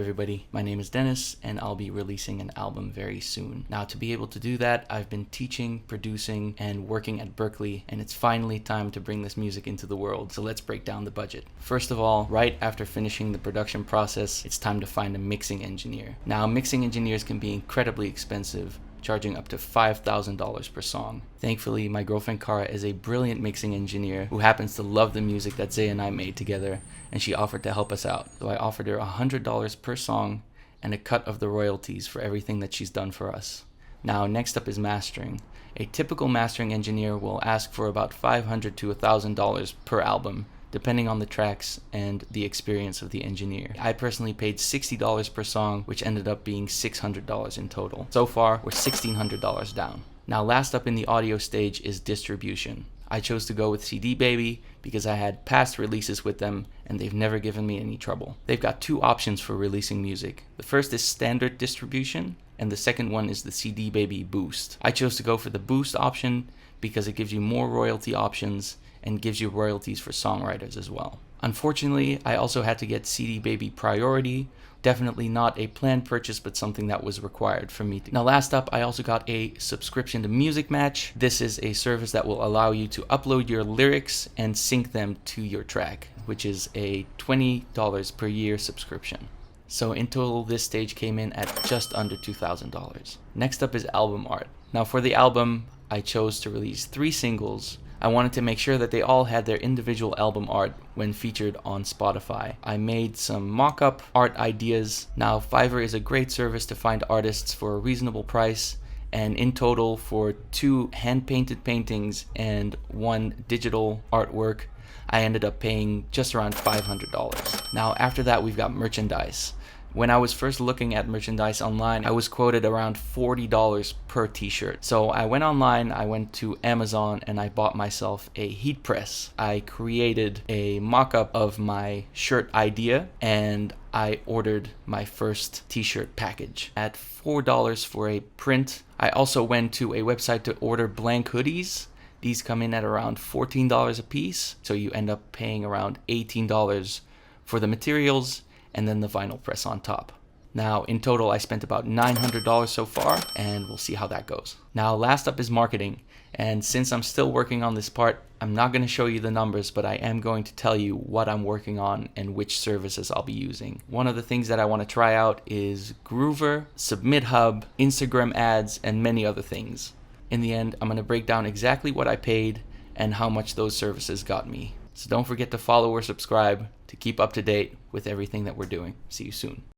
Everybody, my name is Dennis and I'll be releasing an album very soon. Now, to be able to do that, I've been teaching, producing, and working at Berkeley, and it's finally time to bring this music into the world. So let's break down the budget. First of all, right after finishing the production process, it's time to find a mixing engineer. Now, mixing engineers can be incredibly expensive, charging up to $5,000 per song. Thankfully, my girlfriend Kara is a brilliant mixing engineer who happens to love the music that Zay and I made together, and she offered to help us out. So I offered her $100 per song and a cut of the royalties for everything that she's done for us. Now, next up is mastering. A typical mastering engineer will ask for about $500 to $1,000 per album, depending on the tracks and the experience of the engineer. I personally paid $60 per song, which ended up being $600 in total. So far, we're $1,600 down. Now, last up in the audio stage is distribution. I chose to go with CD Baby because I had past releases with them and they've never given me any trouble. They've got two options for releasing music. The first is standard distribution, and the second one is the CD Baby Boost. I chose to go for the Boost option because it gives you more royalty options and gives you royalties for songwriters as well. Unfortunately, I also had to get CD Baby Priority. Definitely not a planned purchase, but something that was required for me. Now, last up, I also got a subscription to Music Match. This is a service that will allow you to upload your lyrics and sync them to your track, which is a $20 per year subscription. So in total, this stage came in at just under $2,000. Next up is album art. Now, for the album, I chose to release 3 singles. I wanted to make sure that they all had their individual album art when featured on Spotify. I made some mock-up art ideas. Now, Fiverr is a great service to find artists for a reasonable price, and in total, for 2 hand-painted paintings and 1 digital artwork, I ended up paying just around $500. Now, after that, we've got merchandise. When I was first looking at merchandise online, I was quoted around $40 per t-shirt. So I went online, I went to Amazon, and I bought myself a heat press. I created a mock-up of my shirt idea, and I ordered my first t-shirt package at $4 for a print. I also went to a website to order blank hoodies. These come in at around $14 a piece, so you end up paying around $18 for the materials and then the vinyl press on top. Now, in total, I spent about $900 so far, and we'll see how that goes. Now, last up is marketing, and since I'm still working on this part, I'm not going to show you the numbers, but I am going to tell you what I'm working on and which services I'll be using. One of the things that I want to try out is Groover, Submit Hub, Instagram ads, and many other things. In the end, I'm going to break down exactly what I paid and how much those services got me. So don't forget to follow or subscribe to keep up to date with everything that we're doing. See you soon.